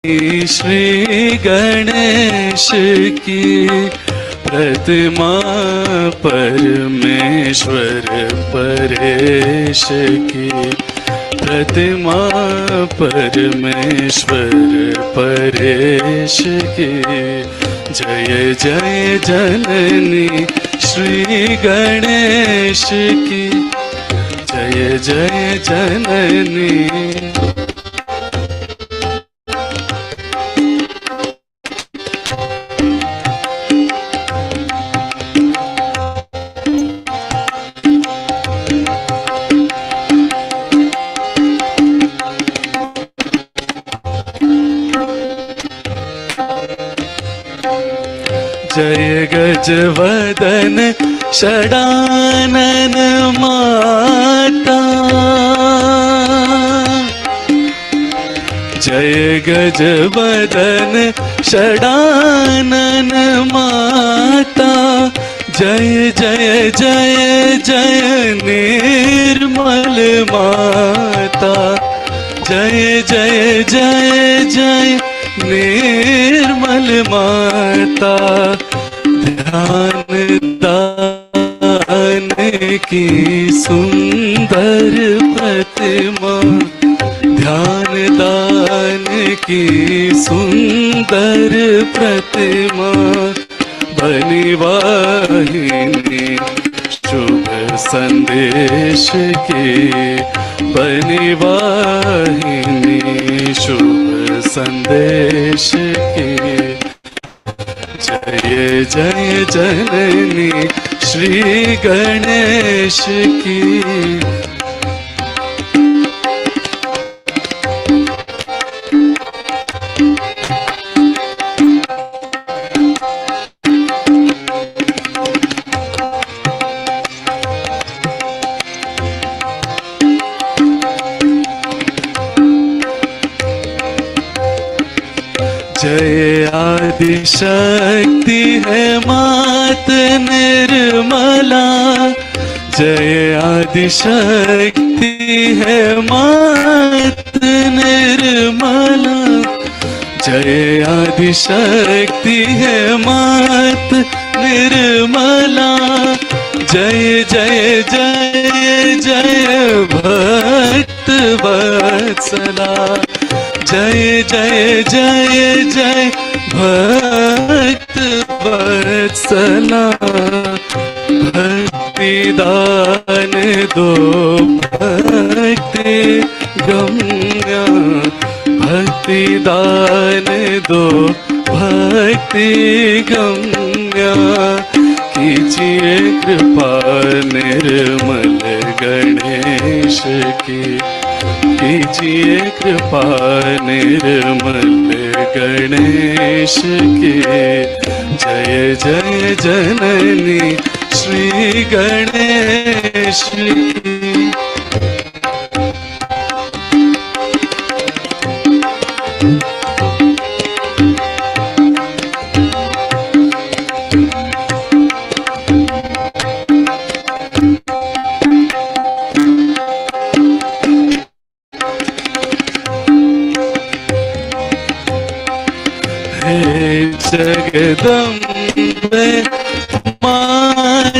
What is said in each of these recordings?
श्री गणेश की प्रतिमा परमेश्वर परेश की प्रतिमा परमेश्वर परेश की जय जय जननी श्री गणेश की जय जय जननी। जय गजवदन षडानन माता जय गजवदन षडानन माता जय जय जय जय निर्मल माता जय जय जय जय निर्मल माता ध्यान दान की सुंदर प्रतिमा ध्यान दान की सुंदर प्रतिमा बनी वाहिनी शुभ संदेश की बनी वाहिनी शुभ संदेश की जय जय जननी श्री गणेश की। जय आदि शक्ति है मात निर्मला जय आदि शक्ति है मात निर्मला जय आदि शक्ति है मात निर्मला जय जय जय जय भक्त वत्सला जय जय जय जय भक्त वत्सला भक्ति दान दो भक्ति गम्या भक्ति दान दो भक्ति गम्या कीजिए कृपा निर्मल गणेश की कीजिए कृपा निर्मल गणेश के जय जय जननी श्री गणेश की। जगदम्बे मात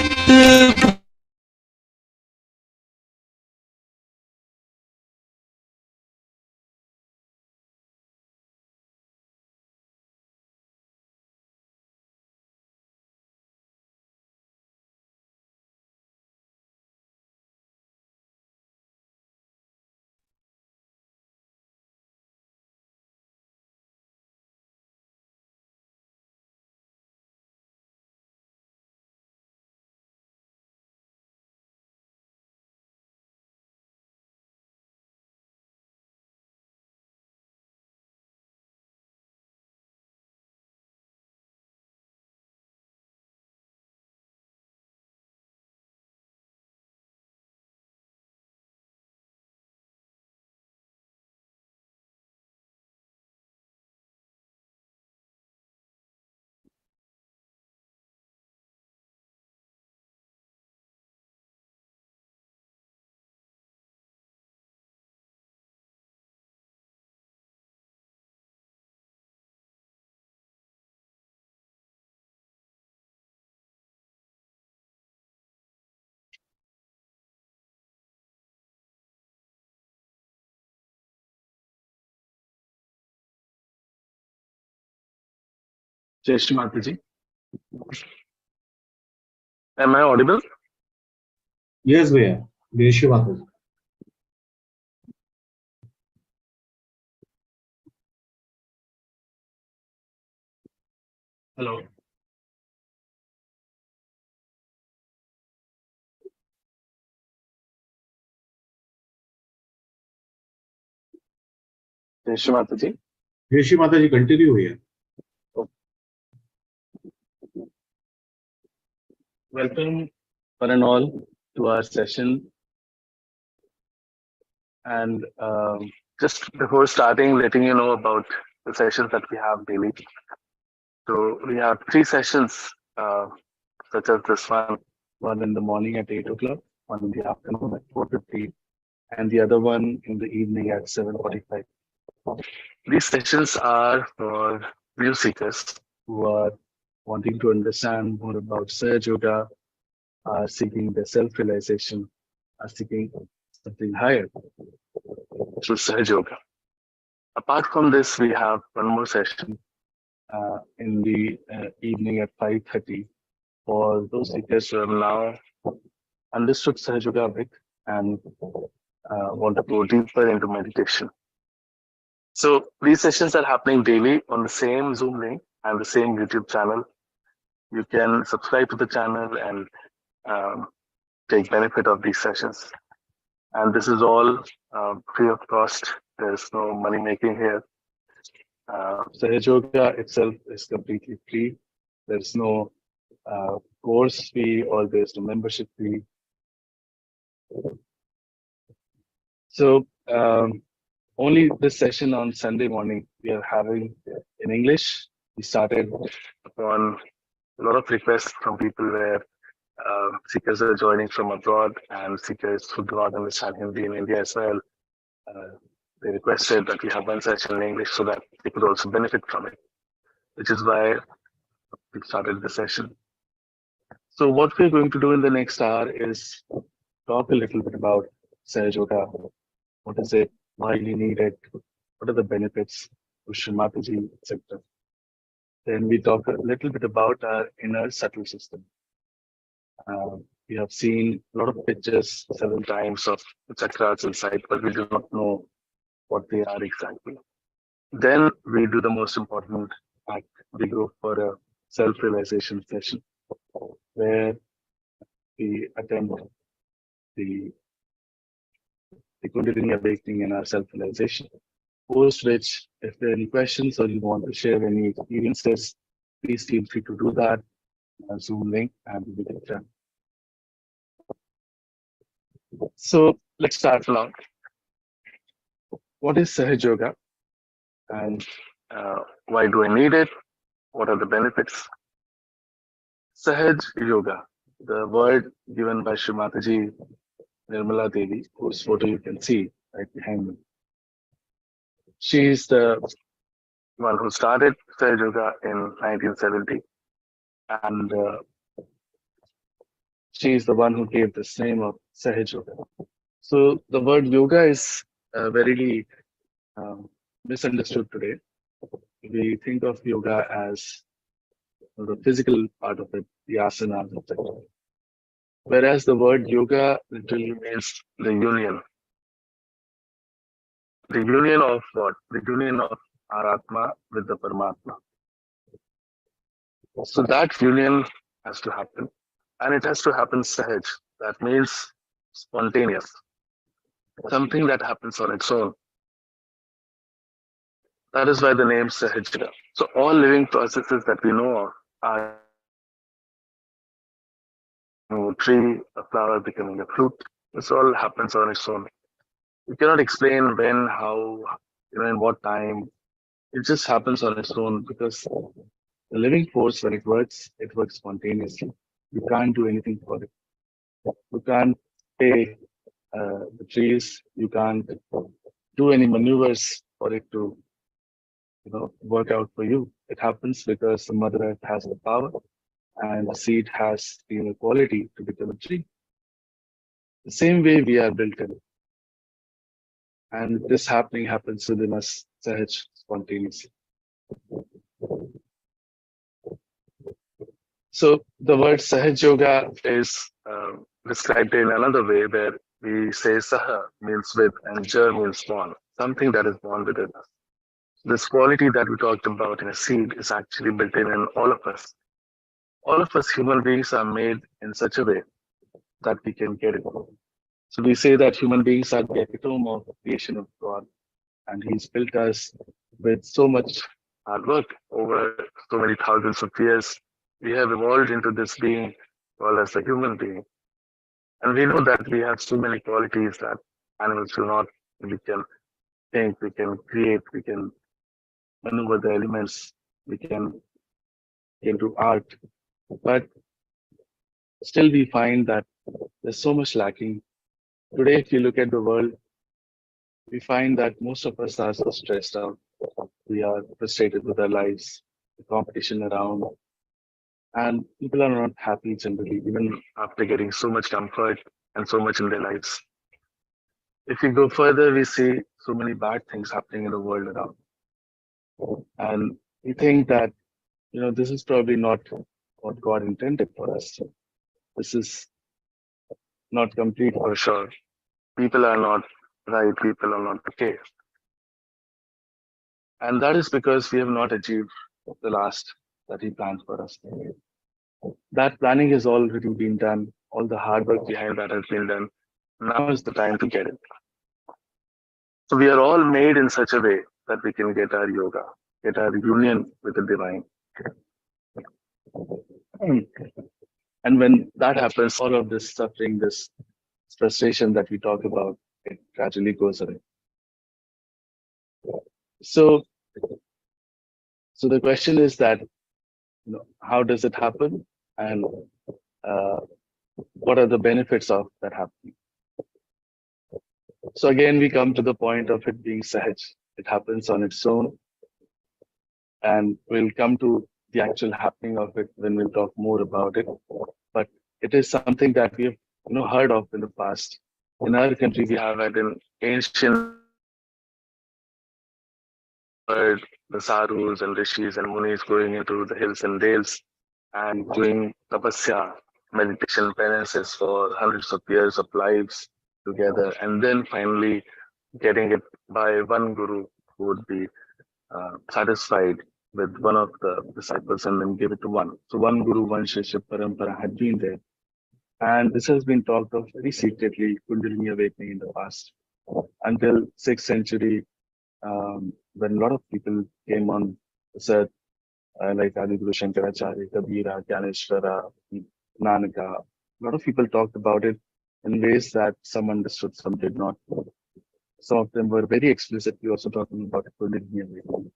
Shree Mataji. Am I audible? Yes, भैया देशी बात है। Hello. Shree Mataji. देशी माता जी कंटिन्यू हुई है। Welcome one and all to our session. And just before starting, letting you know about the sessions that we have daily. So we have three sessions, such as this one in the morning at 8 o'clock, one in the afternoon at 4:50, and the other one in the evening at 7:45. These sessions are for view seekers who are wanting to understand more about Sahaja Yoga, are seeking their self-realization, are seeking something higher through Sahaja Yoga. Apart from this, we have one more session in the evening at 5:30 for those seekers who have now understood Sahaja Yoga a bit and want to go deeper into meditation. So these sessions are happening daily on the same Zoom link and the same YouTube channel. You can subscribe to the channel and um, take benefit of these sessions. And this is all free of cost. There's no money making here. Sahaja Yoga itself is completely free. There's no course fee or there's no membership fee. So only this session on Sunday morning we are having in English. We started upon a lot of requests from people where seekers are joining from abroad and seekers who do not understand Hindi in India as well. Uh, they requested that we have one session in English so that they could also benefit from it, which is why we started the session. So what we're going to do in the next hour is talk a little bit about Sahaja Yoga. What is it? Why you need it? What are the benefits to Shree Mataji, etc. Then we talk a little bit about our inner subtle system. We have seen a lot of pictures several times of the chakras inside, but we do not know what they are exactly. Then we do the most important act. We go for a self-realization session where we attempt the, the Kundalini awakening and our self-realization. Post which, if there are any questions or you want to share any experiences, please feel free to do that. Zoom link and we will get done. So let's start along. What is Sahaja Yoga and why do I need it? What are the benefits? Sahaj Yoga, the word given by Shree Mataji, Nirmala Devi, whose photo you can see right behind me. She is the one who started Sahaj Yoga in 1970, and she is the one who gave this name of Sahaj Yoga. So the word yoga is very misunderstood today. We think of yoga as the physical part of it, the asanas, etc. Whereas the word yoga literally means the union. The union of what? The union of our Atma with the Paramatma. So that union has to happen. And it has to happen sahaj. That means spontaneous. Something that happens on its own. That is why the name Sahaja. So all living processes that we know of are a tree, a flower becoming a fruit. This all happens on its own. You cannot explain when, how, in what time. It just happens on its own because the living force, when it works spontaneously. You can't do anything for it. You can't pay the trees. You can't do any maneuvers for it to, work out for you. It happens because the Mother Earth has the power and the seed has the inner quality to become a tree. The same way we are built in. And this happening happens within us, Sahaj, spontaneously. So the word Sahaj Yoga is described in another way where we say Saha means with and Jar means born, something that is born within us. This quality that we talked about in a seed is actually built in all of us. All of us human beings are made in such a way that we can get it. So we say that human beings are the epitome of the creation of God, and He's built us with so much hard work over so many thousands of years. We have evolved into this being called as a human being. And we know that we have so many qualities that animals do not. We can think, we can create, we can maneuver the elements, we can do art. But still, we find that there's so much lacking. Today, if you look at the world, we find that most of us are so stressed out. We are frustrated with our lives, the competition around, and people are not happy generally, even after getting so much comfort and so much in their lives. If we go further, we see so many bad things happening in the world around. And we think that, this is probably not what God intended for us. This is not complete for sure. People are not right, people are not okay. And that is because we have not achieved the last that He planned for us. That planning has already been done, all the hard work behind that has been done. Now is the time to get it. So we are all made in such a way that we can get our yoga, get our union with the divine. And when that happens, all of this suffering, this frustration that we talk about, it gradually goes away. So, so the question is that, how does it happen, and uh, what are the benefits of that happening? So again, we come to the point of it being Sahaj. It happens on its own, and we'll come to the actual happening of it when we'll talk more about it. But it is something that we have, heard of in the past. In our country, we have had an ancient heard the sadhus and rishis and munis going into the hills and dales and doing tapasya, meditation penances for hundreds of years of lives together, and then finally getting it by one guru who would be satisfied with one of the disciples and then give it to one. So one guru, one shishya parampara had been there. And this has been talked of very secretly, Kundalini awakening in the past, until 6th century, when a lot of people came on this earth, like Adiguru Shankaracharya, Kabira, Gyaneshwara, Nanaka. A lot of people talked about it in ways that some understood, some did not. Some of them were very explicitly also talking about Kundalini awakening.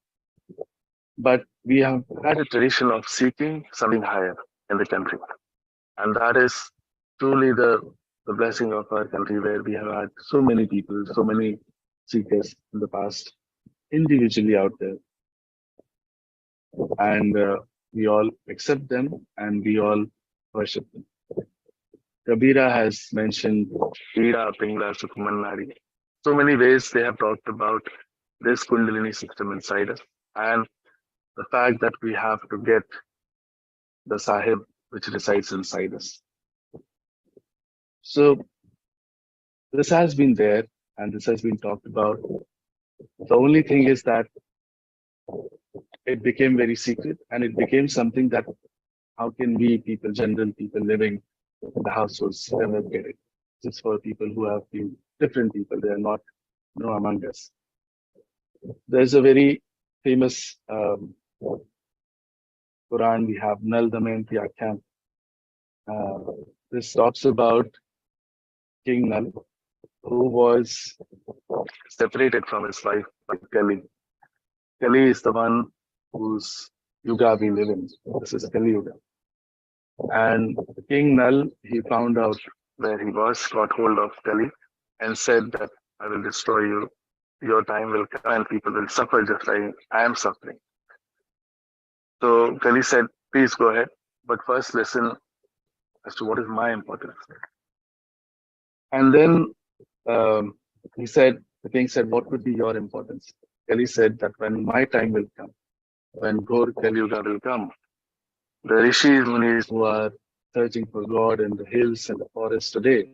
But we have had a tradition of seeking something higher in the country. And that is truly the blessing of our country, where we have had so many people, so many seekers in the past, individually out there. And we all accept them and we all worship them. Kabira has mentioned Ida Pingla Sukumanari. So many ways they have talked about this Kundalini system inside us, and the fact that we have to get the Sahib which resides inside us. So this has been there and this has been talked about. The only thing is that it became very secret, and it became something that how can we people, general people living in the households, never get it? It's for people who have been different people. They are not among us. There's a very famous Quran. We have Nal Damayanti Akhyan. This talks about King Nal, who was separated from his wife by Kali. Kali is the one whose yuga we live in. This is Kali Yuga. And King Nal, he found out where he was, got hold of Kali, and said that I will destroy you. Your time will come and people will suffer just like I am suffering. So Kali said, please go ahead, but first listen as to what is my importance. And then the king said, what would be your importance? Kali said that when my time will come, when Ghor Kali Yuga will come, The rishis, munis who are searching for God in the hills and the forests today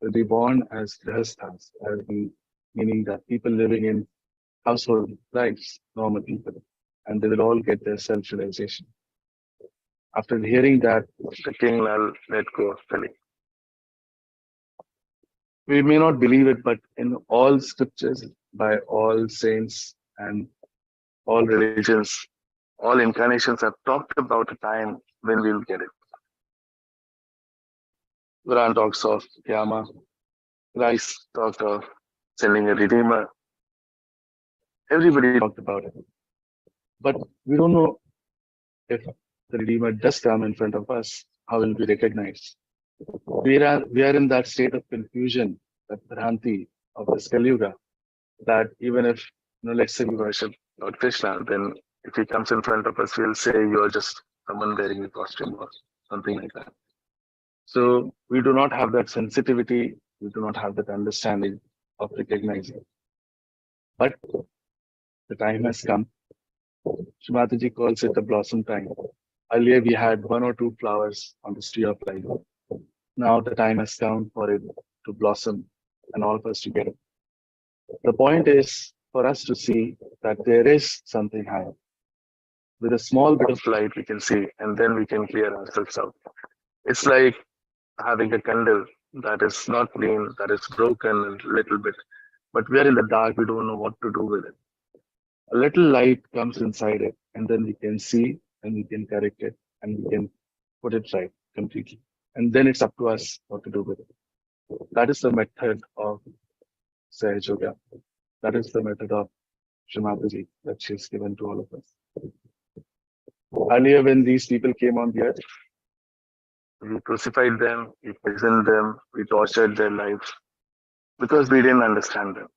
will be born as grihasthas, meaning that people living in household lives, normal people, and they will all get their self-realization. After hearing that, the king Lal let go of Kali. We may not believe it, but in all scriptures, by all saints and all religions, all incarnations have talked about a time when we'll get it. Quran talks of Yama, Christ talked of sending a redeemer. Everybody talked about it. But we don't know if the redeemer does come in front of us, how will we recognize? We are in that state of confusion, that Bhranti of this Kali Yuga, that even if, let's say we worship Lord Krishna, then if he comes in front of us, we'll say you're just someone wearing a costume or something like that. So we do not have that sensitivity, we do not have that understanding of recognizing. But the time has come. Shree Mataji calls it the blossom time. Earlier we had one or two flowers on the tree of life. Now the time has come for it to blossom and all of us to get it. The point is for us to see that there is something higher. With a small bit of light we can see, and then we can clear ourselves out. It's like having a candle that is not clean, that is broken a little bit, but we are in the dark, we don't know what to do with it. A little light comes inside it, and then we can see and we can correct it and we can put it right completely. And then it's up to us what to do with it. That is the method of Sahaja. That is the method of Shree Mataji that she's given to all of us. Earlier, when these people came on the earth, we crucified them, we poisoned them, we tortured their lives because we didn't understand them.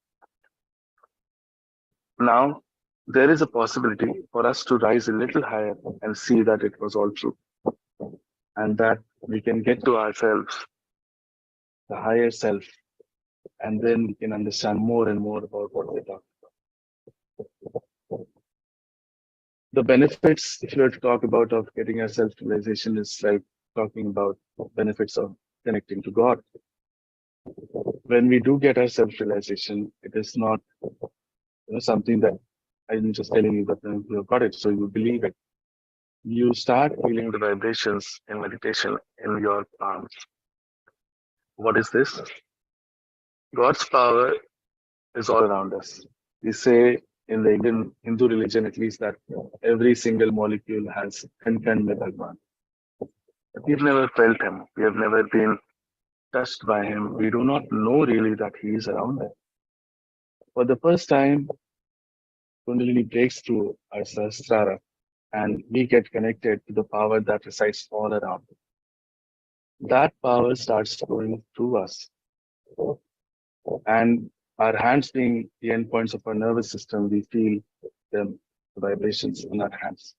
Now, there is a possibility for us to rise a little higher and see that it was all true, and that we can get to ourselves, the higher self, and then we can understand more and more about what they talk about. The benefits, if you were to talk about of getting our self-realization, is like talking about benefits of connecting to God. When we do get our self-realization, it is not something that I'm just telling you that you have got it, so you believe it. You start feeling the vibrations in meditation in your palms. What is this? God's power is all around us. We say in the Indian Hindu religion, at least, that every single molecule has contained with Bhagwan. But we've never felt him. We have never been touched by him. We do not know really that he is around us. For the first time, Kundalini breaks through our Sahasrara and we get connected to the power that resides all around. That power starts flowing through us. And our hands being the endpoints of our nervous system, we feel the vibrations in our hands.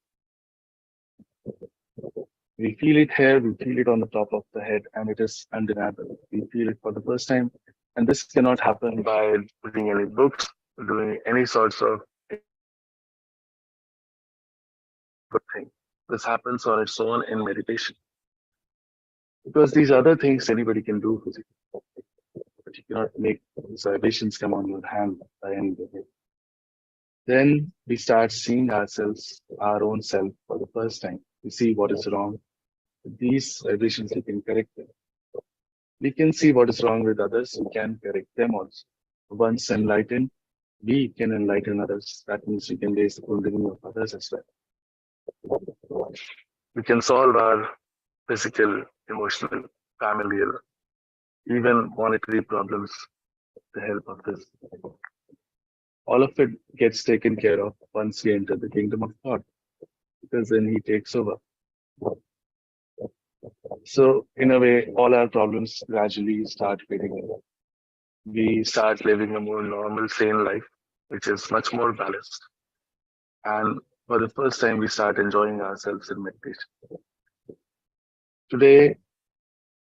We feel it here, we feel it on the top of the head, and it is undeniable. We feel it for the first time. And this cannot happen by reading any books, doing any sorts of good thing. This happens on its own in meditation. Because these other things anybody can do physically. But you cannot make these vibrations come on your hand by any way. Then we start seeing ourselves, our own self for the first time. We see what is wrong. These vibrations we can correct them. We can see what is wrong with others, we can correct them also. Once enlightened, we can enlighten others. That means we can raise the kundalini of others as well. We can solve our physical, emotional, familial, even monetary problems with the help of this. All of it gets taken care of once we enter the kingdom of God, because then he takes over. So in a way, all our problems gradually start fading away. We start living a more normal, sane life, which is much more balanced. And for the first time, we start enjoying ourselves in meditation. Today,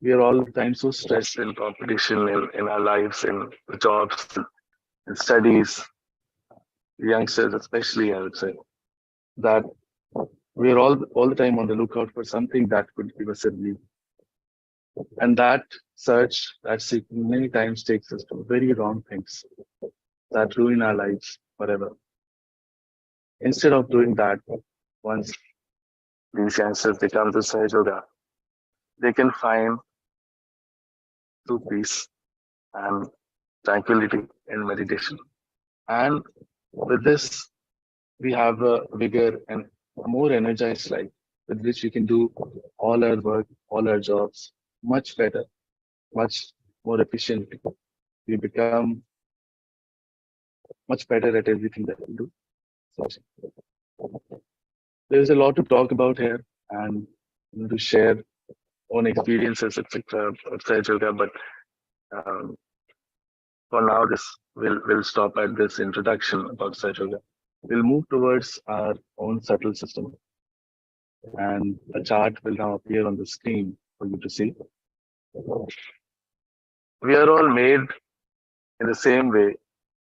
we are all the time so stressed in competition in our lives, in jobs, in studies, youngsters especially, I would say, that We are all the time on the lookout for something that could give us a relief. And that search, that seeking many times takes us to very wrong things that ruin our lives forever. Instead of doing that, once these youngsters they come to Sahaja, they can find true peace and tranquility in meditation. And with this, we have a bigger and more energized life with which we can do all our work, all our jobs much better, much more efficiently. We become much better at everything that we do. So there's a lot to talk about here and to share own experiences, etc. outside yoga. But um, for now, this will stop at this introduction about Saj Yoga. We'll move towards our own subtle system, and a chart will now appear on the screen for you to see. We are all made in the same way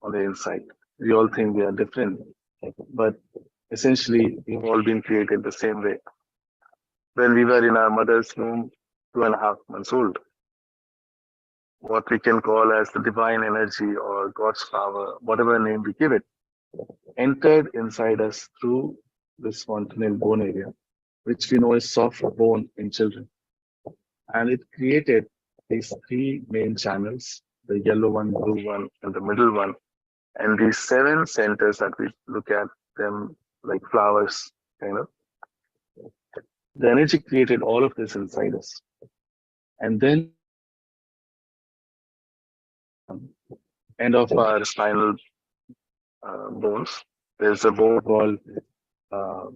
on the inside. We all think we are different, but essentially, we've all been created the same way. When we were in our mother's womb, 2.5 months old, what we can call as the divine energy or God's power, whatever name we give it, entered inside us through this fontanelle bone area, which we know is soft bone in children. And it created these three main channels, the yellow one, blue one, and the middle one. And these seven centers that we look at them like flowers, kind of. The energy created all of this inside us. And then end of our spinal bones, there's a bone called uh,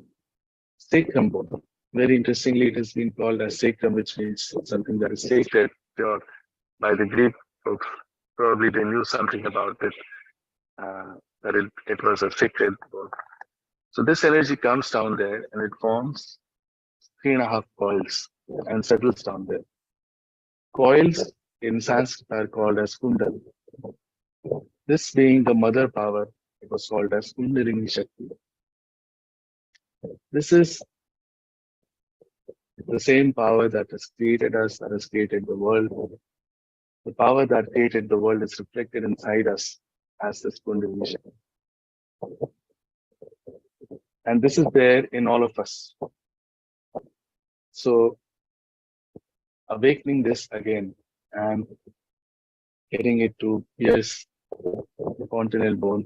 sacrum bone. Very interestingly, it has been called as sacrum, which means something that is sacred, pure. By the Greek folks, probably they knew something about it, that it was a sacred bone. So this energy comes down there and it forms 3.5 coils and settles down there. Coils in Sanskrit are called as kundal. This being the mother power, it was called as Kundalini Shakti. This is the same power that has created us, that has created the world. The power that created the world is reflected inside us as this Kundalini Shakti. And this is there in all of us. So, awakening this again and getting it to pierce the fontanelle bone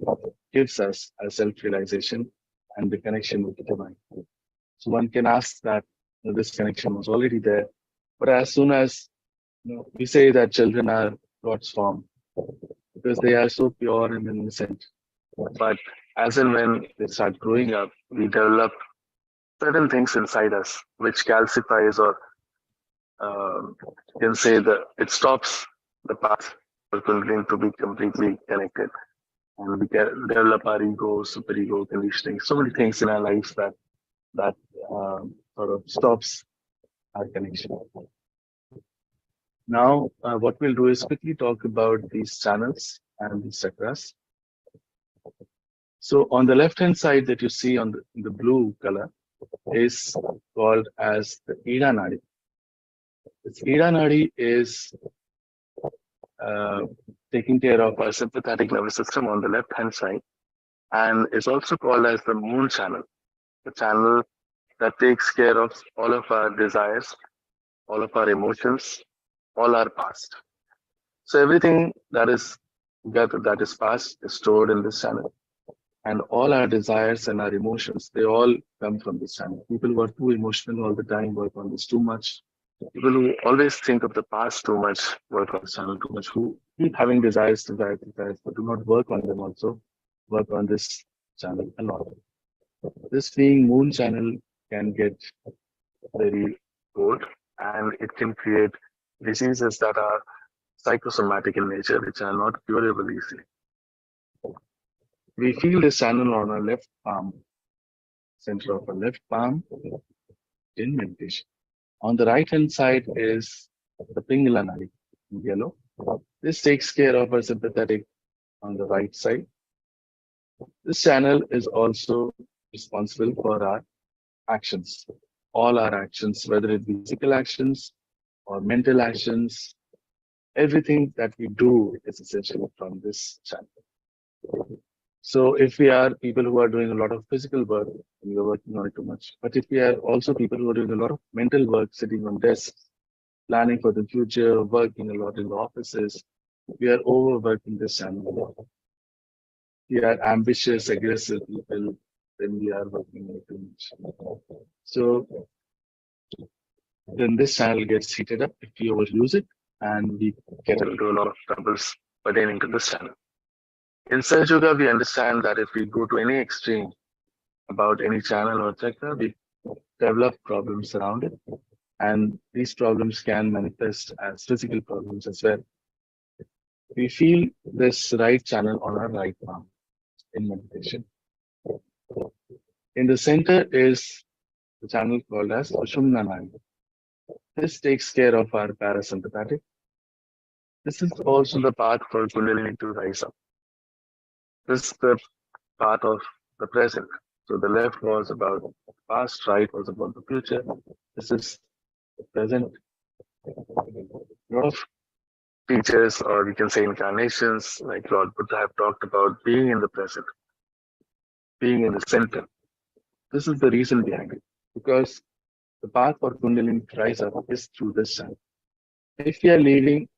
gives us a self-realization and the connection with the divine. So one can ask that this connection was already there, but as soon as we say that children are God's form because they are so pure and innocent, but as and when they start growing up, we develop certain things inside us which calcifies or can say that it stops the path for Kundalini to be completely connected. And we can develop our ego, superego, conditioning, so many things in our lives that sort of stops our connection. Now, what we'll do is quickly talk about these channels and these chakras. So on the left-hand side that you see on the blue color is called as the Ida Nadi. This Ida Nadi is taking care of our sympathetic nervous system on the left-hand side, and is also called as the moon channel, the channel that takes care of all of our desires, all of our emotions, all our past. So everything that is past is stored in this channel. And all our desires and our emotions, they all come from this channel. People who are too emotional all the time work on this too much. People who always think of the past too much work on this channel too much. Who keep having desires, but do not work on them also, work on this channel a lot. This being moon channel can get very old and it can create diseases that are psychosomatic in nature, which are not curable easily. We feel this channel on our left palm, center of our left palm in meditation. On the right hand side is the Pingala Nadi in yellow. This takes care of our sympathetic on the right side. This channel is also responsible for our actions. All our actions, whether it be physical actions or mental actions, everything that we do is essentially from this channel. So if we are people who are doing a lot of physical work, and we are working on it too much. But if we are also people who are doing a lot of mental work, sitting on desks, planning for the future, working a lot in the offices, we are overworking this channel. We are ambitious, aggressive people when we are working on it too much. So then this channel gets heated up if we overuse it, and we get into a lot of troubles pertaining to this channel. In Saj Yoga, we understand that if we go to any extreme about any channel or chakra, we develop problems around it. And these problems can manifest as physical problems as well. We feel this right channel on our right palm in meditation. In the center is the channel called as Sushumna Nadi. This takes care of our parasympathetic. This is also the path for Kundalini to rise up. This is the path of the present. So the left was about the past, right was about the future. This is the present. A lot of teachers, or we can say incarnations, like Lord Buddha, have talked about being in the present, being in the center. This is the reason behind it, because the path for Kundalini to rise up is through this channel. If we are living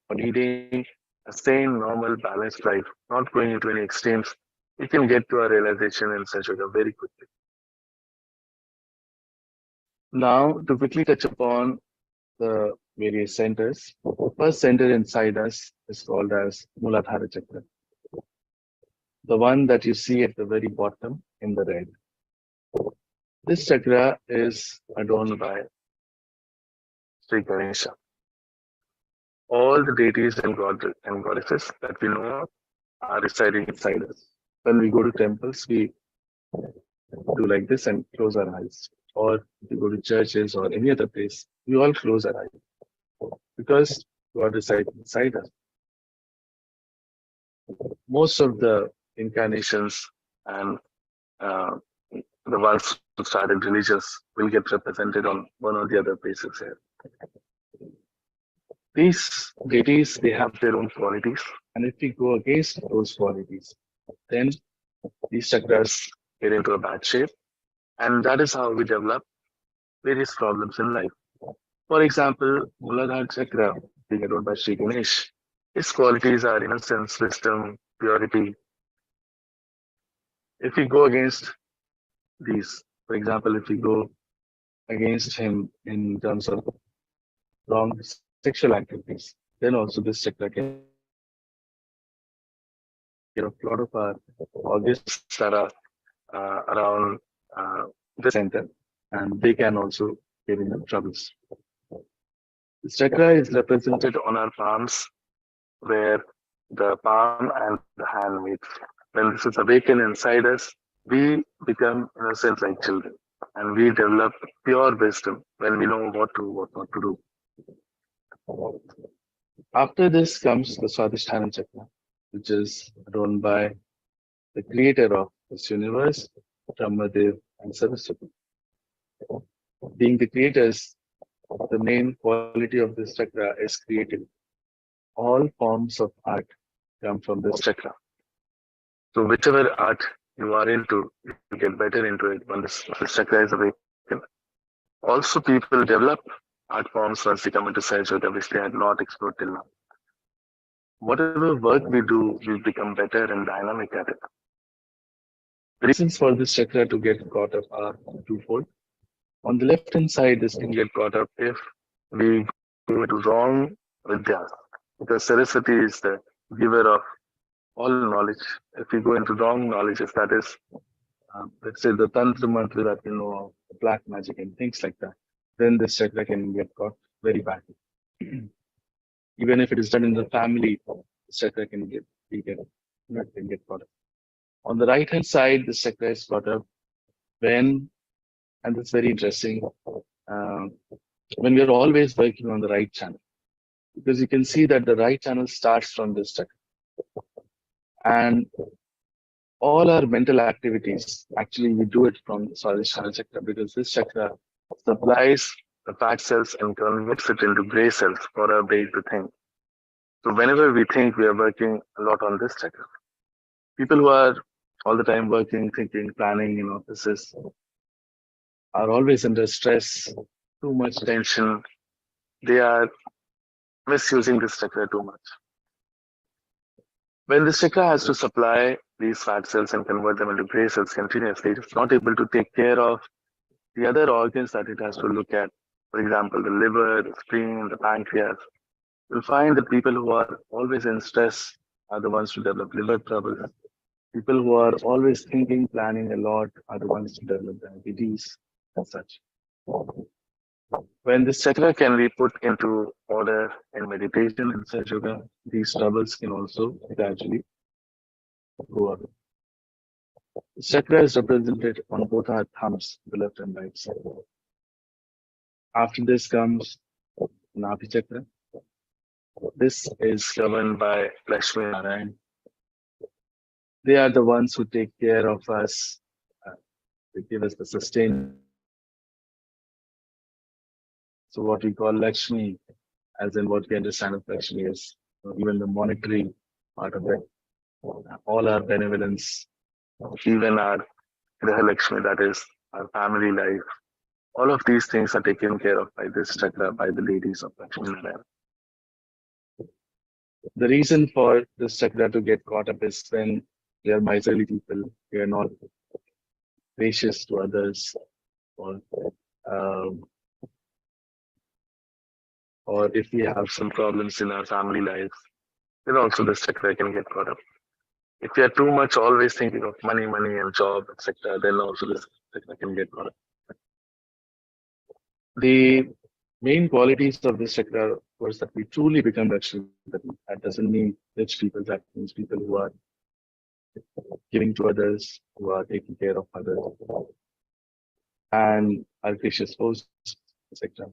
or leading a sane, normal, balanced life, not going into any extremes, we can get to our realization in Saj Yoga very quickly. Now, to quickly touch upon the various centers, the first center inside us is called as Muladhara Chakra. The one that you see at the very bottom in the red. This chakra is adorned by Sri Ganesha. All the deities and goddesses that we know of are residing inside us. When we go to temples, we do like this and close our eyes. Or if we go to churches or any other place, we all close our eyes because God resides inside us. Most of the incarnations and the ones who started religions will get represented on one or the other places here. These deities, they have their own qualities, and if we go against those qualities, then these chakras get into a bad shape, and that is how we develop various problems in life. For example, Muladhara Chakra, being adorned by Sri Ganesh, its qualities are innocence, wisdom, purity. If we go against these, for example, if we go against him in terms of wrong sexual activities, then also this chakra can get a lot of our organs that are around the center, and they can also get into troubles. This chakra is represented on our palms, where the palm and the hand meet. When this is awakened inside us, we become innocent like children, and we develop pure wisdom when we know what not to do. After this comes the Swadhisthana Chakra, which is run by the creator of this universe, Brahmadev and Saraswati. Being the creators, the main quality of this chakra is creativity. All forms of art come from this chakra. So whichever art you are into, you get better into it when this chakra is awakened. Also, people develop art forms once they come into Saj Yoga, which they had not explored till now. Whatever work we do, we become better and dynamic at it. The reasons for this chakra to get caught up are twofold. On the left hand side, this can get caught up if we go into wrong vidyas, because Saraswati is the giver of all knowledge. If we go into wrong knowledges, that is, let's say the Tantra Mantra that we know of, black magic and things like that, then this chakra can get caught very badly. Even if it is done in the family, this chakra can get caught up. On the right hand side, this chakra is caught up when, and it's very interesting, when we are always working on the right channel, because you can see that the right channel starts from this chakra, and all our mental activities, actually we do it from Swadhisthana chakra because this chakra supplies the fat cells and converts it into gray cells for our brain to think. So whenever we think, we are working a lot on this chakra. People who are all the time working, thinking, planning in offices are always under stress, too much tension. They are misusing this chakra too much. When this chakra has to supply these fat cells and convert them into gray cells continuously, it's not able to take care of the other organs that it has to look at. For example, the liver, the spleen, the pancreas. You'll find that people who are always in stress are the ones who develop liver trouble. People who are always thinking, planning a lot are the ones who develop diabetes and such. When this chakra can be put into order in meditation and such yoga, these troubles can also gradually go away. The chakra is represented on both our thumbs, the left and right side. After this comes Nabi chakra. This is governed by Lakshmi Narayan. They are the ones who take care of us. They give us the sustained. So what we call Lakshmi, as in what we understand of Lakshmi is even the monetary part of it, all our benevolence, even our Graha Lakshmi, that is our family life. All of these things are taken care of by this chakra, by the ladies of Lakshmi Narayan. The reason for this chakra to get caught up is when we are miserly people, we are not gracious to others, or um, or if we have some problems in our family lives, then also this chakra can get caught up. If we are too much always thinking of money, money and job, etc., then also this chakra can get caught up. The main qualities of this chakra was that we truly become Lakshmi. That doesn't mean rich people, that means people who are giving to others, who are taking care of others, and are gracious hosts, etc.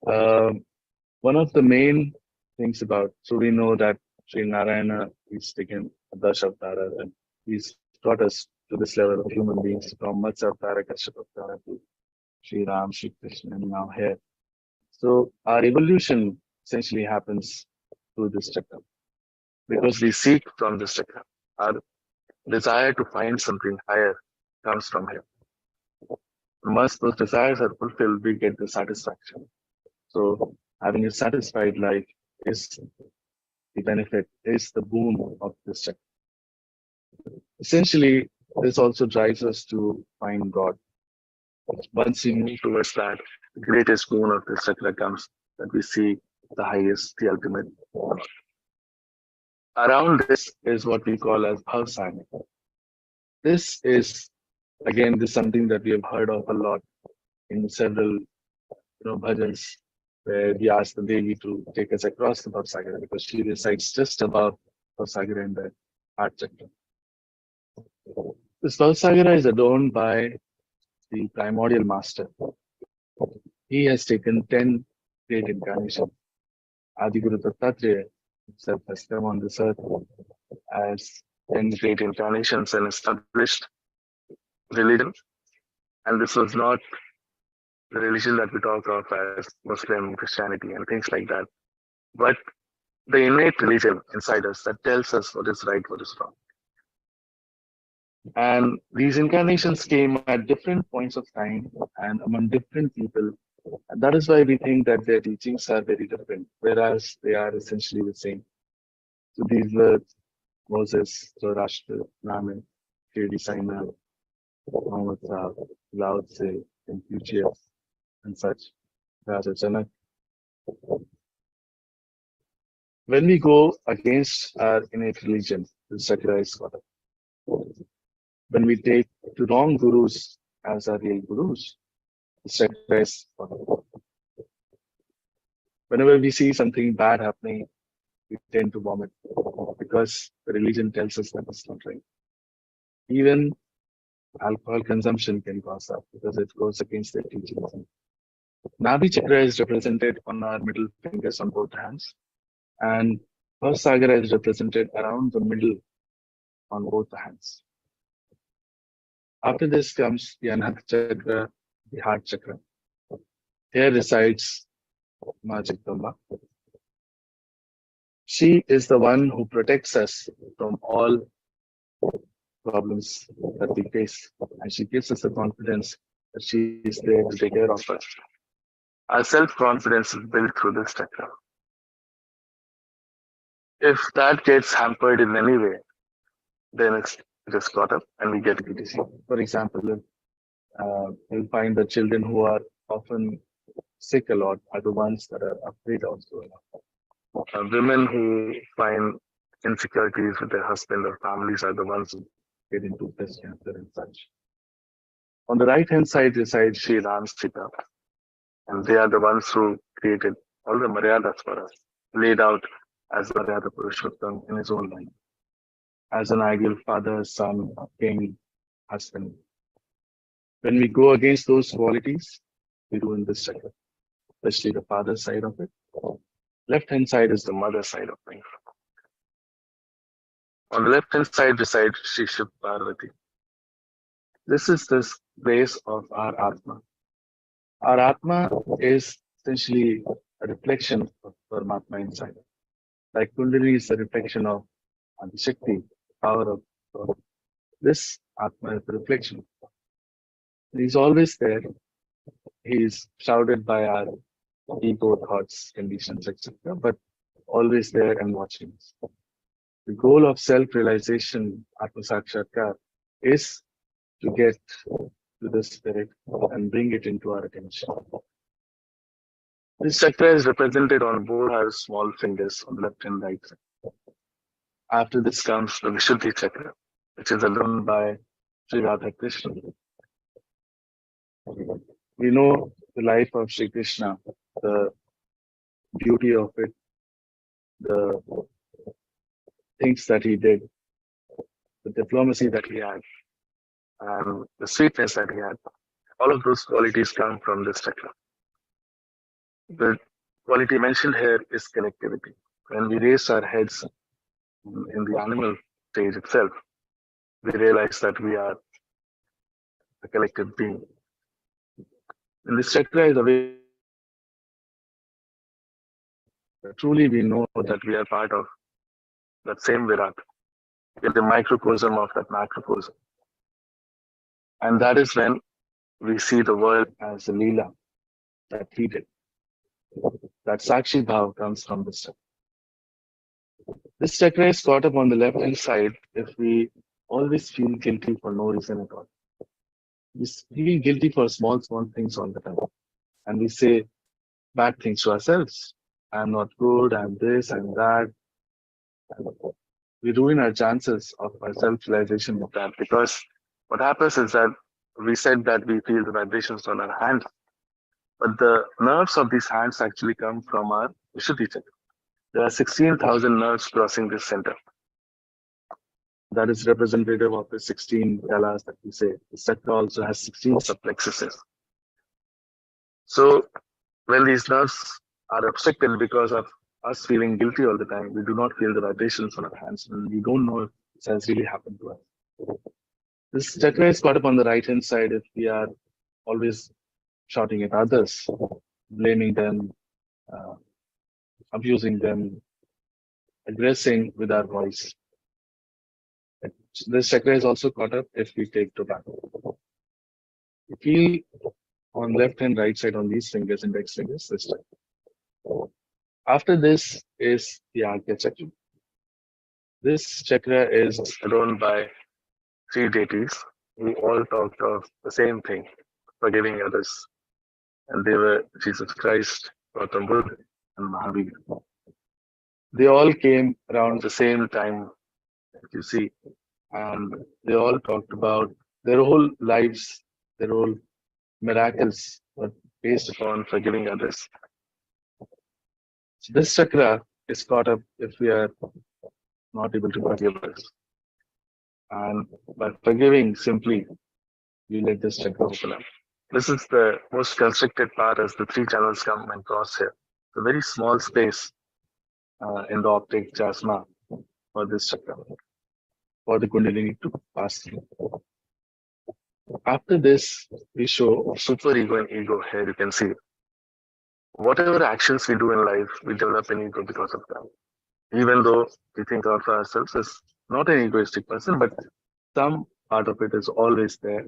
One of the main things about, so we know that Sri Narayana is taken Dash Avtara, and he's brought us to this level of human beings from Matsya Avtara, Kashyap Avtara to Sri Ram, Sri Krishna, and now here. So our evolution essentially happens through this chakra because we seek from this chakra. Our desire to find something higher comes from here. Once those desires are fulfilled, we get the satisfaction. So having a satisfied life is the benefit, is the boon of this chakra. Essentially, this also drives us to find God. Once we move towards that, the greatest boon of this chakra comes that we see the highest, the ultimate. Around this is what we call as bhavsang. This is, again, this is something that we have heard of a lot in several bhajans, where we ask the Devi to take us across the Bhavsagar because she resides just above Bhavsagar in the heart chakra. This Bhavsagar is adorned by the primordial master. He has taken 10 great incarnations. Adi Guru Dattatreya himself has come on this earth as 10 great incarnations and established religion. And this was not the religion that we talk of as Muslim, Christianity, and things like that, but the innate religion inside us that tells us what is right, what is wrong. And these incarnations came at different points of time and among different people. And that is why we think that their teachings are very different, whereas they are essentially the same. So these were Moses, Zoroaster, Brahmin, Shirdi Sainath, Muhammad Sahib, Lao Tse, Confucius, and such, Raja Janak. When we go against our innate religion, the chakra is caught up. When we take the wrong gurus as our real gurus, the chakra is caught up. Whenever we see something bad happening, we tend to vomit because the religion tells us that it's not right. Even alcohol consumption can cause that because it goes against their teachings. Nabhi chakra is represented on our middle fingers on both hands, and Bhavsagar is represented around the middle on both the hands. After this comes the Anahata Chakra, the heart chakra. Here resides Ma Jagdamba. She is the one who protects us from all problems that we face, and she gives us the confidence that she is there to take care of us. Our self-confidence is built through this chakra. If that gets hampered in any way, then it is caught up and we get criticism. For example, you'll find the children who are often sick a lot are the ones that are afraid also a lot. Women who find insecurities with their husband or families are the ones who get into breast cancer and such. On the right hand side resides Sri Ram Sita, and they are the ones who created all the Maryadas for us, laid out as Maryada Purushottam in his own life, as an ideal father, son, king, husband. When we go against those qualities, we ruin this chakra, especially the father side of it. Left hand side is the mother side of things. On the left hand side resides Shri Shiv Parvati. This is this place of our Atma. Our Atma is essentially a reflection of Paramatma inside. Like Kundalini is a reflection of Shakti, power of God. This Atma is the reflection. He's always there. He's shrouded by our ego, thoughts, conditions, etc., but always there and watching us. The goal of self-realization, Atma Sakshatkar, is to get to the spirit and bring it into our attention. This chakra is represented on both our small fingers on the left and right side. After this comes the Vishuddhi chakra, which is alone by Sri Radha Krishna. We know the life of Sri Krishna, the beauty of it, the things that he did, the diplomacy that he had, and the sweetness that he had. All of those qualities come from this chakra. The quality mentioned here is connectivity. When we raise our heads in the animal stage itself, we realize that we are a collective being. And this chakra is away. Truly, we know that we are part of that same Virat. We are the microcosm of that macrocosm. And that is when we see the world as a Leela that he did. That Sakshi Bhav comes from this chakra. This chakra is caught up on the left hand side if we always feel guilty for no reason at all. We feel guilty for small things all the time. And we say bad things to ourselves. I'm not good, I'm this, I'm that. We ruin our chances of our self-realization with that, because what happens is that we said that we feel the vibrations on our hands, but the nerves of these hands actually come from our Vishuddhi chakra. There are 16,000 nerves crossing this center. That is representative of the 16 galas that we say. The chakra also has 16 subplexuses. So when these nerves are obstructed because of us feeling guilty all the time, we do not feel the vibrations on our hands, and we don't know if this has really happened to us. This chakra is caught up on the right hand side if we are always shouting at others, blaming them, abusing them, aggressing with our voice. This chakra is also caught up if we take tobacco. We feel on left and right side on these fingers, index fingers, this chakra. After this is the Agya chakra. This chakra is adorned by three deities who all talked of the same thing, forgiving others. And they were Jesus Christ, Gautam Buddha, and Mahavir. They all came around the same time, that you see, and they all talked about their whole lives, their whole miracles were based upon forgiving others. So this chakra is caught up if we are not able to forgive others. And by forgiving simply, you let this chakra open up. This is the most constricted part as the three channels come and cross here. It's a very small space in the optic jasma for this chakra. for the Kundalini to pass through. After this, we show super ego and ego. Here you can see whatever actions we do in life, we develop an ego because of that. Even though we think of ourselves as not an egoistic person, but some part of it is always there.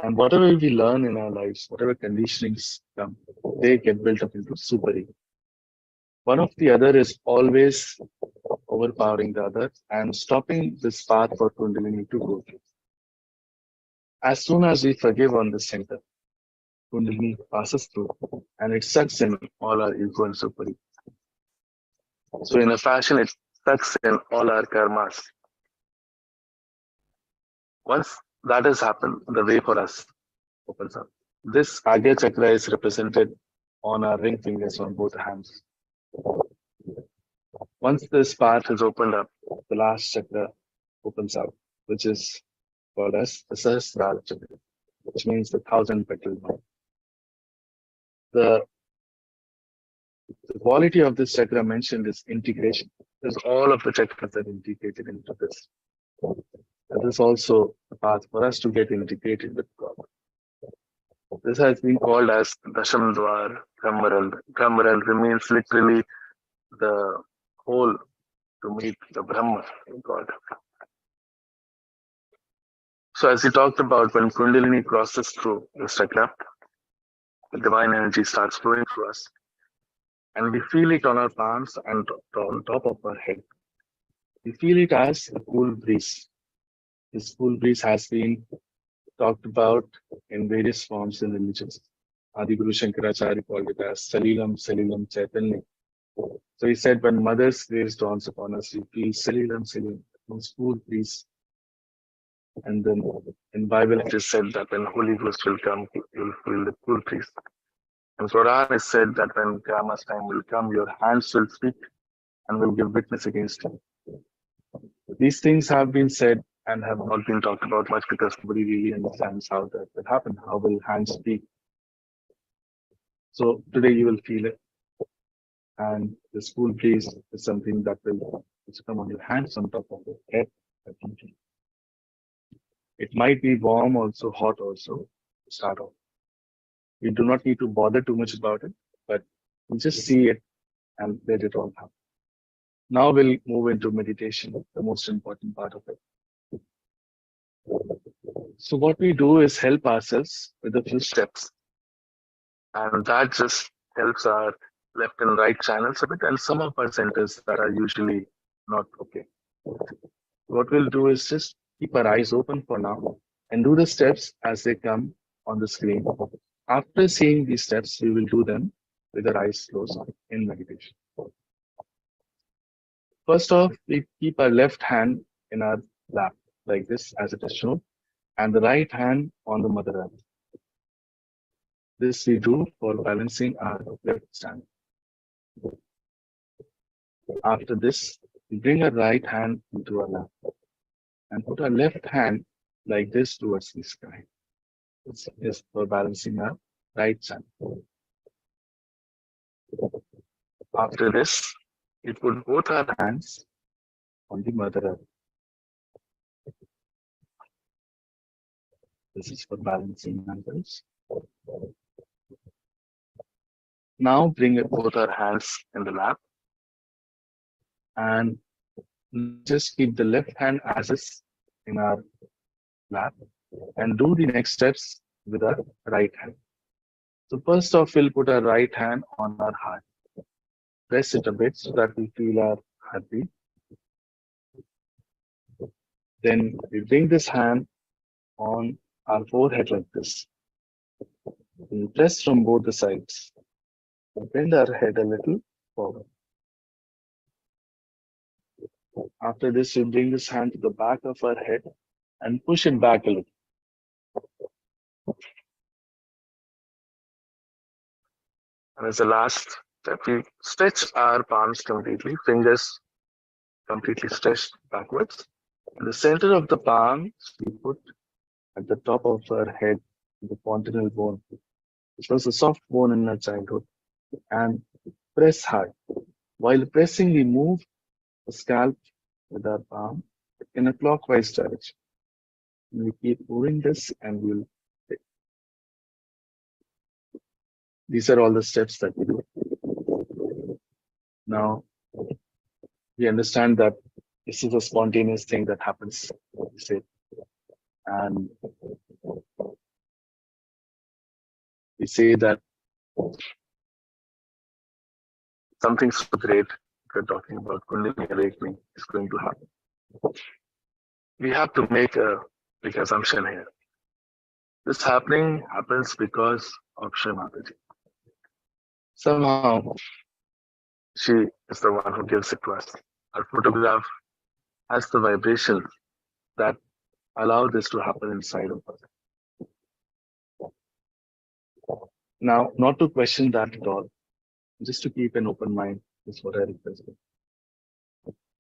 And whatever we learn in our lives, whatever conditionings come, they get built up into super ego. One of the other is always overpowering the other and stopping this path for Kundalini to go through. As soon as we forgive on the center, Kundalini passes through and it sucks in all our ego and super ego. So in a fashion, it sucks in all our karmas. Once that has happened, the way for us opens up. This Agya Chakra is represented on our ring fingers on both hands. Once this path is opened up, the last chakra opens up, which is called as the Sahasrara Chakra, which means the 1,000-petaled mind. The quality of this chakra mentioned is integration, because all of the chakras are integrated into this. And this is also a path for us to get integrated with God. This has been called as Dasham Dwar Brahmarandra. Brahmarandra means literally the hole to meet the Brahma, God. So as we talked about, when Kundalini crosses through the chakra, the divine energy starts flowing through us. And we feel it on our palms and on top of our head. We feel it as a cool breeze. This cool breeze has been talked about in various forms in religions. Adi Guru Shankaracharya called it as Salilam Salilam Chaitanya. So he said, when Mother's grace dawns upon us, we feel Salilam Salilam, means cool breeze. And then in Bible it is said that when Holy Ghost will come, you will feel the cool breeze. And Quran is said that when Qiyamah's time will come, your hands will speak and will give witness against him. These things have been said and have not been talked about much because nobody really understands how that will happen. How will hands speak? So today you will feel it. And this cool breeze is something that will come on your hands on top of your head. It might be warm also, hot also to start off. We do not need to bother too much about it, but we just see it and let it all happen. Now we'll move into meditation, the most important part of it. So what we do is help ourselves with a few steps. And that just helps our left and right channels a bit and some of our centers that are usually not okay. What we'll do is just keep our eyes open for now and do the steps as they come on the screen. After seeing these steps, we will do them with our eyes closed in meditation. First off, we keep our left hand in our lap like this as it is shown and the right hand on the mother earth. This we do for balancing our left stand. After this, we bring our right hand into our lap and put our left hand like this towards the sky. This is for balancing our right stand. After this, we put both our hands on the mother earth. This is for balancing ourselves. Now bring both our hands in the lap and just keep the left hand as is in our lap and do the next steps with our right hand. So first off, we'll put our right hand on our heart. Press it a bit so that we feel our heartbeat. Then we bring this hand on our forehead like this. We press from both the sides. Bend our head a little forward. After this, we bring this hand to the back of our head and push it back a little. And as the last step, we stretch our palms completely, fingers completely stretched backwards. In the center of the palms, we put at the top of our head the fontanel bone, which was a soft bone in our childhood, and press hard. While pressing, we move the scalp with our palm in a clockwise direction. We keep moving this and we'll. These are all the steps that we do. Now, we understand that this is a spontaneous thing that happens, we say, and we say that something so great, we're talking about Kundalini awakening, is going to happen. We have to make a big assumption here. This happening happens because of Shree Mataji. Somehow, she is the one who gives it to us. Our photograph has the vibrations that allow this to happen inside of us. Now, not to question that at all, just to keep an open mind is what I request.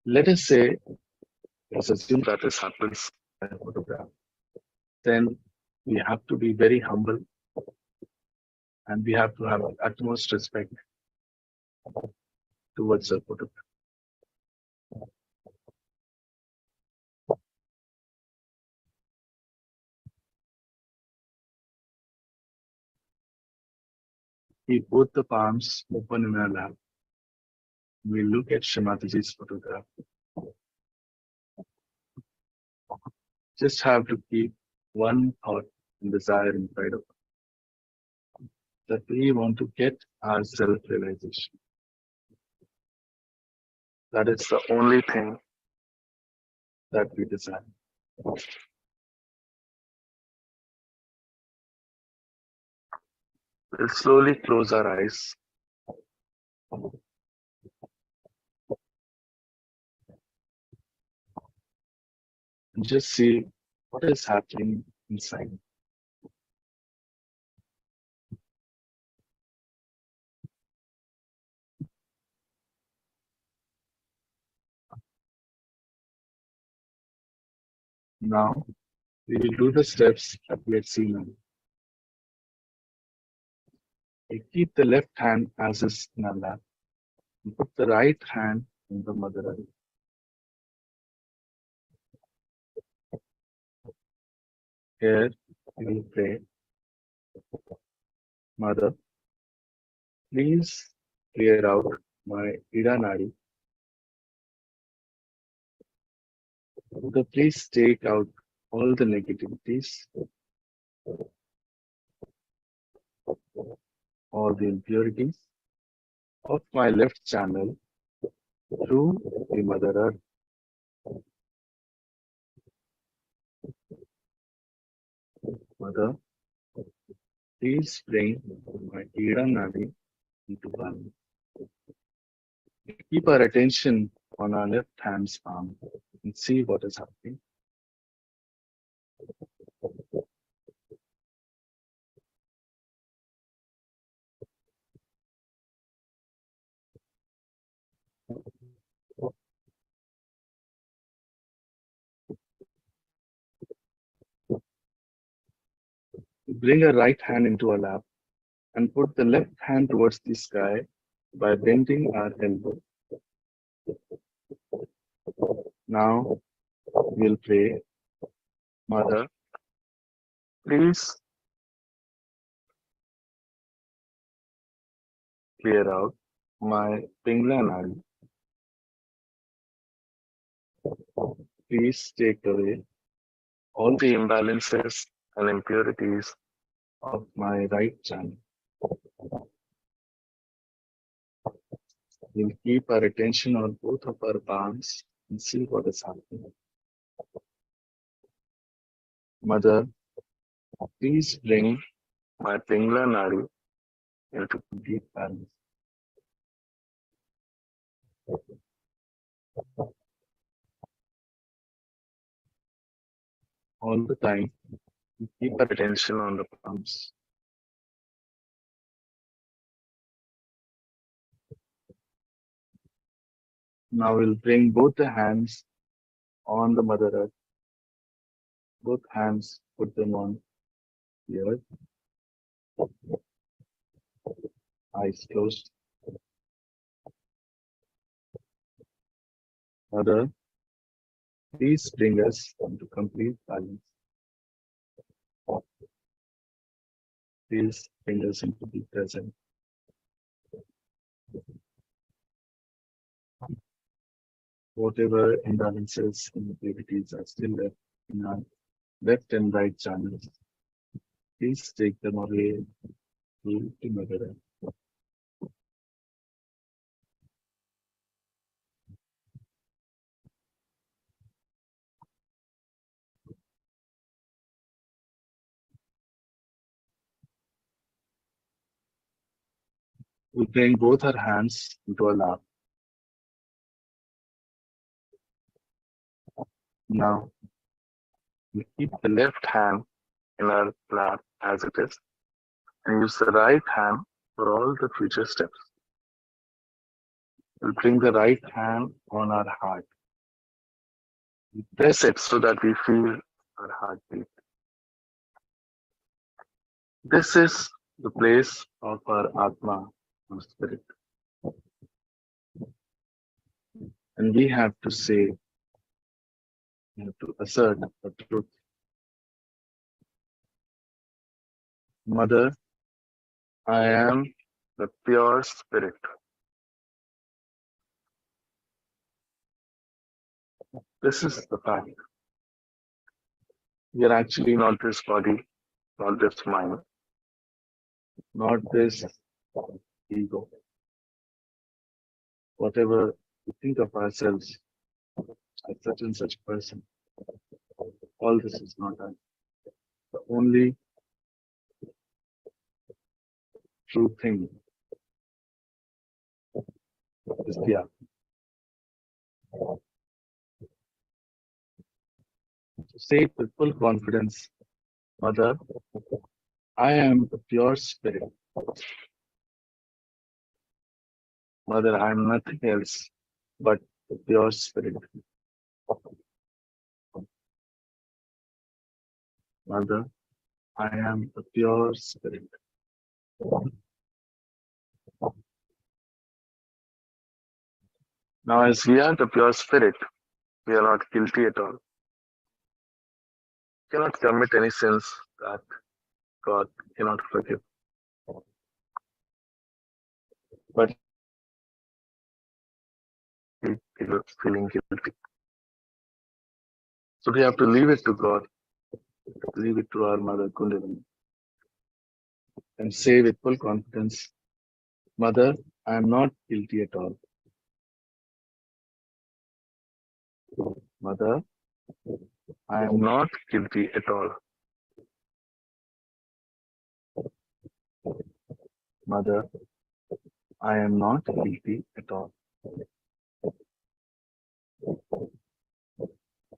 Let us say, let's assume that this happens in a photograph. Then we have to be very humble and we have to have utmost respect towards the photograph. Keep both the palms open in our lap. We look at Shree Mataji's photograph. Just have to keep one thought and desire inside of us, that we want to get our self-realization. That is the only thing that we desire. We'll slowly close our eyes. And just see what is happening inside. Now, we will do the steps that we had seen earlier. We keep the left hand as is in our lap and put the right hand in the mother eye. Here, we will pray, Mother, please clear out my Ida Nadi. Mother, please take out all the negativities, all the impurities of my left channel through the Mother Earth. Mother, please bring my Ida Nadi into balance. Keep our attention on our left hand's palm and see what is happening. Bring a right hand into our lap and put the left hand towards the sky by bending our elbow. Now we'll pray, Mother, please clear out my Pingla Nadi. Please take away all the imbalances and impurities of my right channel. We'll keep our attention on both of our palms and see what is happening. Mother, please bring my Pingla Nadi into complete balance. All the time, we keep our attention on the palms. Now we'll bring both the hands on the Mother Earth. Both hands, put them on the earth. Eyes closed. Mother, Please bring us into complete balance. Please bring us into the present. Whatever imbalances and activities are still left in our left and right channels, please take them away through the mother. We bring both our hands into our lap. Now, we keep the left hand in our lap as it is and use the right hand for all the future steps. We'll bring the right hand on our heart. We press it so that we feel our heartbeat. This is the place of our Atma, our spirit. And we have to say, we have to assert the truth. Mother, I am the pure spirit. This is the fact. We are actually not this body, not this mind, not this ego. Whatever we think of ourselves as such and such person, all this is not us. The only true thing is the Atma. To say it with full confidence, Mother, I am the pure spirit. Mother, I am nothing else but the pure spirit. Mother, I am the pure spirit. Now, as we are the pure spirit, we are not guilty at all. We cannot commit any sins that God cannot forgive. But we are feeling guilty. So we have to leave it to God, leave it to our Mother Kundalini, and say with full confidence, Mother, I am not guilty at all. Mother, I am not guilty at all. Mother, I am not guilty at all.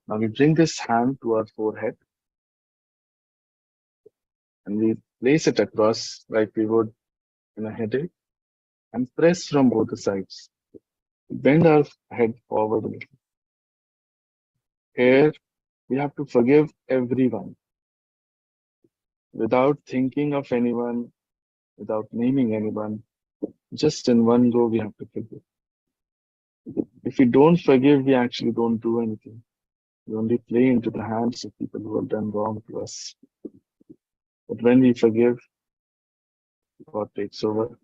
Now we bring this hand to our forehead and we place it across like we would in a headache and press from both the sides. Bend our head forward a little. Here, we have to forgive everyone without thinking of anyone, without naming anyone. Just in one go, we have to forgive. If we don't forgive, we actually don't do anything. We only play into the hands of people who have done wrong to us. But when we forgive, God takes over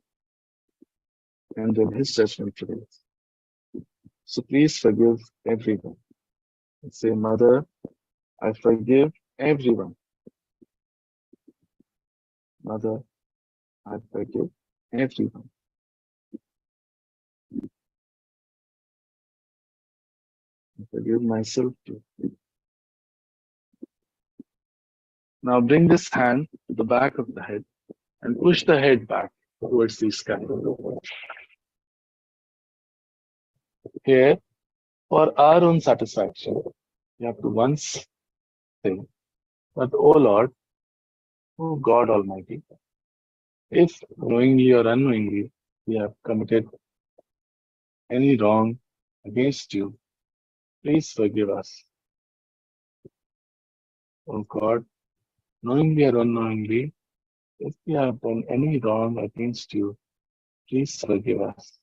and then His judgment prevails. So please forgive everyone. And say, Mother, I forgive everyone. Mother, I forgive everyone. I forgive myself too. Now bring this hand to the back of the head and push the head back towards the sky. Here, for our own satisfaction, we have to once say that, O Lord, O God Almighty, if knowingly or unknowingly we have committed any wrong against you, please forgive us. O God, knowingly or unknowingly, if we have done any wrong against you, please forgive us.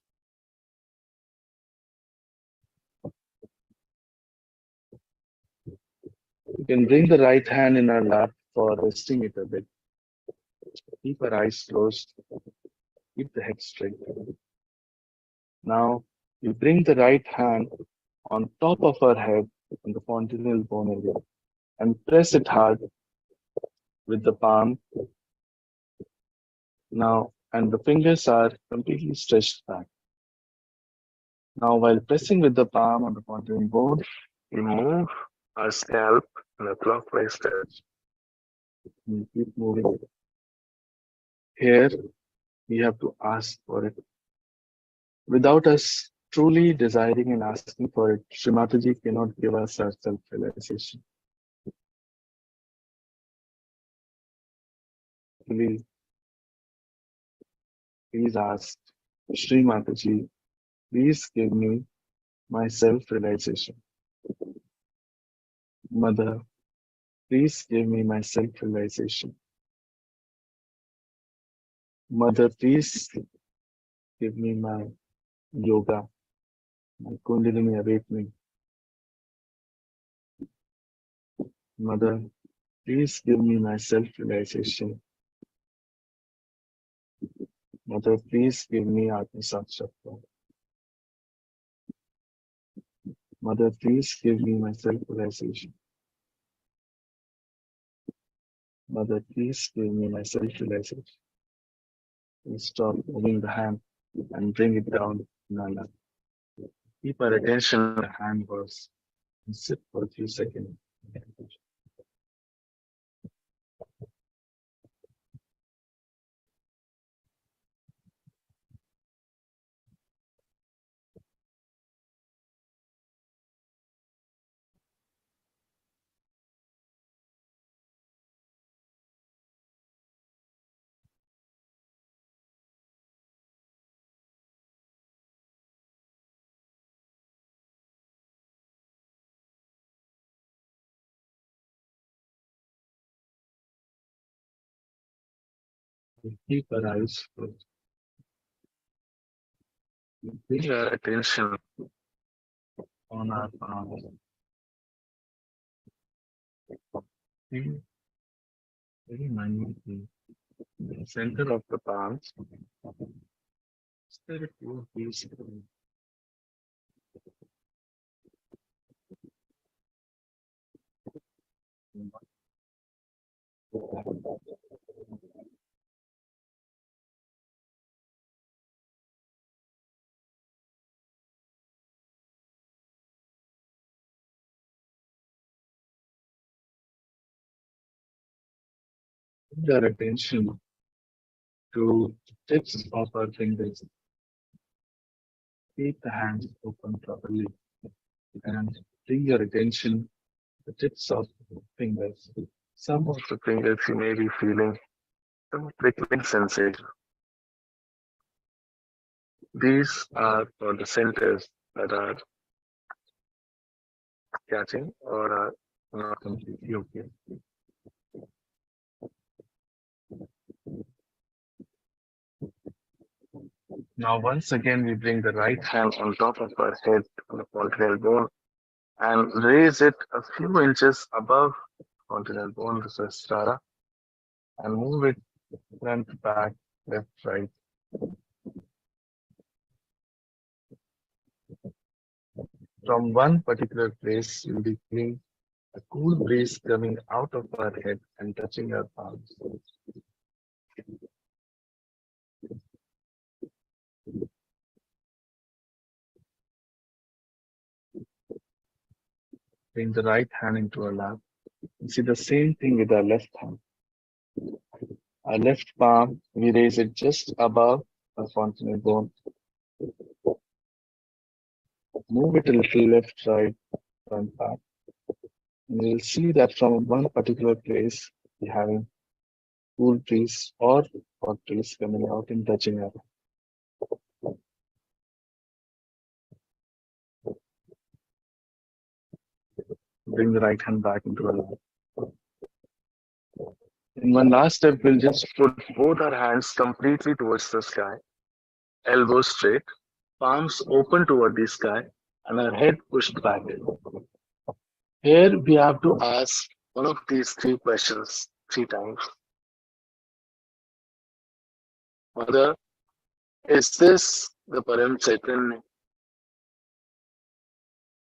You can bring the right hand in our lap for resting it a bit. Keep our eyes closed. Keep the head straight. Now, we bring the right hand on top of our head on the fontanel bone area and press it hard with the palm. Now, and the fingers are completely stretched back. Now, while pressing with the palm on the fontanel bone, we move our scalp in a clockwise direction. We keep moving. Here, we have to ask for it. Without us truly desiring and asking for it, Shree Mataji cannot give us our self-realization. Please, please ask Shree Mataji, please give me my self-realization. Mother, please give me my self-realization. Mother, please give me my yoga, my Kundalini awakening. Mother, please give me my self-realization. Mother, please give me Atma Sakshatकार. Mother, please give me my self-realization. Mother, please give me my self-realization. Please stop moving the hand and bring it down in our lap. Keep our attention on the hand verse and sit for a few seconds. We keep our eyes closed. We bring our attention on our palms. Feel very minutely in the center of the palms. Is there a cool breeze coming? Bring our attention to the tips of our fingers. Keep the hands open properly and bring your attention to the tips of the fingers. Some of the fingers you may be feeling some prickling sensation. These are for the centers that are catching or are not completely okay. Now, once again, we bring the right hand on top of our head on the fontanel bone and raise it a few inches above fontanel bone, the Sahasrara, and move it front, back, left, right. From one particular place, you'll be feeling a cool breeze coming out of our head and touching our palms. Bring the right hand into our lap and see the same thing with our left hand. Our left palm, we raise it just above our fontanel bone. Move it a little left, right, front, back. And you'll see that from one particular place, we having cool breeze or hot breeze coming out and touching our. Bring the right hand back into our lap. In one last step, we'll just put both our hands completely towards the sky, elbows straight, palms open toward the sky, and our head pushed back. Here we have to ask one of these three questions three times. Mother, is this the Param Chaitanya?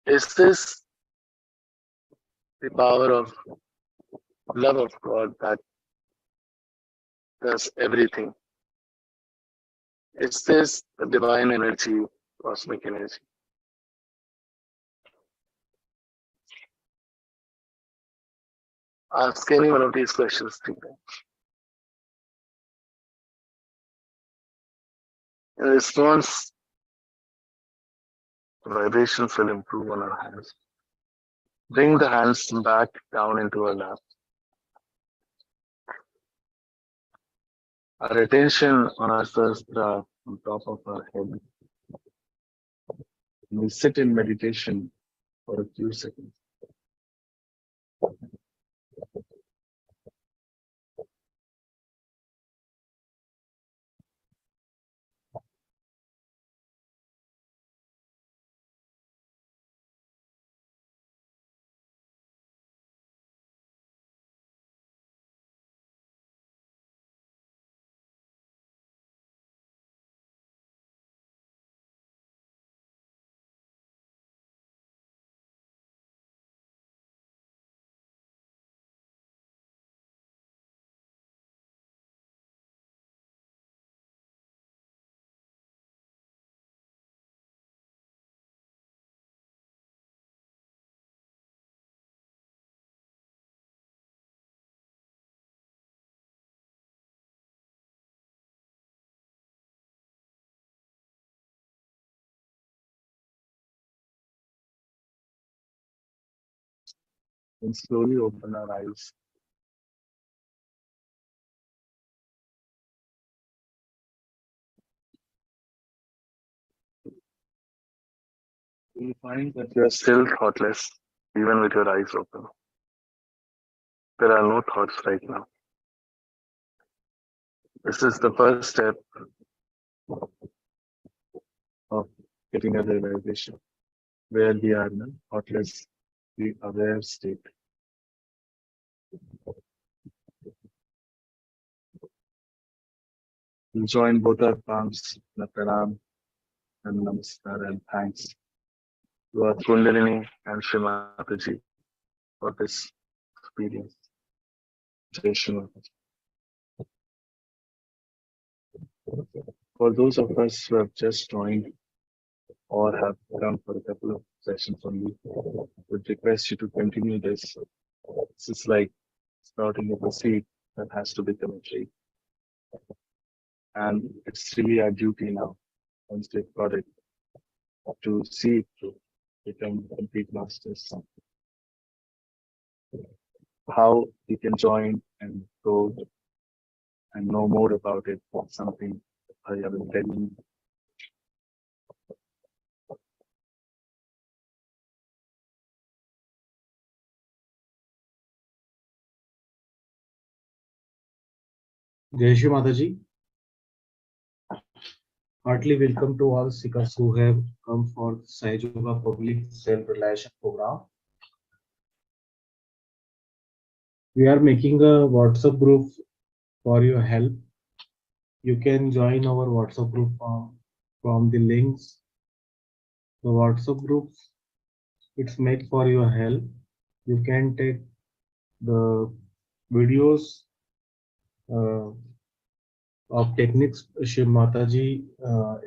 Is this the power of love of God that does everything? Is this the divine energy, cosmic energy? Ask any one of these questions three times. In response, the vibrations will improve on our hands. Bring the hands back down into our lap. Our attention on our sahasrara on top of our head. And we sit in meditation for a few seconds. And slowly open our eyes. You find that you are still thoughtless, even with your eyes open. There are no thoughts right now. This is the first step of getting a realization where we are in a thoughtless, the aware state. We join both our palms, the pranam and namaskar and thanks to our Kundalini and Shree Mataji for this experience. Jai Shri Mataji. For those of us who have just joined or have come for a couple of sessions only, would request you to continue this. This is like sprouting of a seed that has to become a tree. And it's really our duty now, once we've got it, to see it through, become complete masters. How we can join and grow and know more about it, something I will tell you. Jai Shri Mataji. Heartily welcome to all seekers who have come for Sahaja Public Self-Realization Program. We are making a WhatsApp group for your help. You can join our WhatsApp group from the links. The WhatsApp group, it's made for your help. You can take the videos of techniques Shri Mataji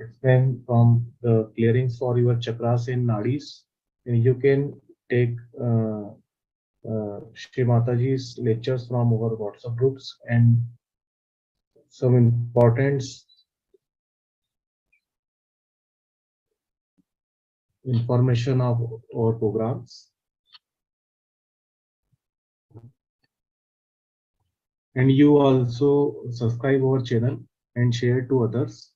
explained from the clearings for your chakras and nadis. And you can take Shri Mataji's lectures from our WhatsApp groups and some important information of our programs. And you also subscribe our channel and share to others.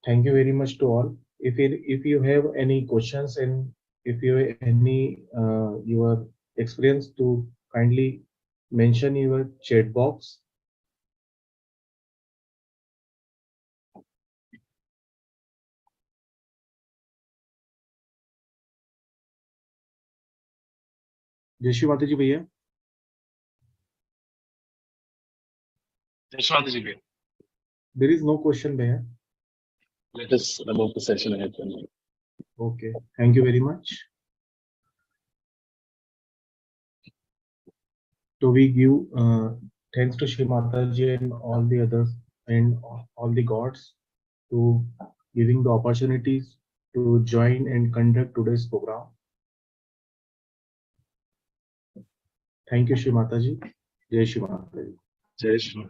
Thank you very much to all. If you have any questions and if you have any your experience, to kindly mention in your chat box. जय श्री माता जी भैया. Yashwantaji, There is no question भैया. let us move the session ahead. Okay. Thank you very much. So we give thanks to Shree Mataji and all the others and all the gods to giving the opportunities to join and conduct today's program. Thank you, Shree Mataji. Jai Shri Mataji. Jai Shri.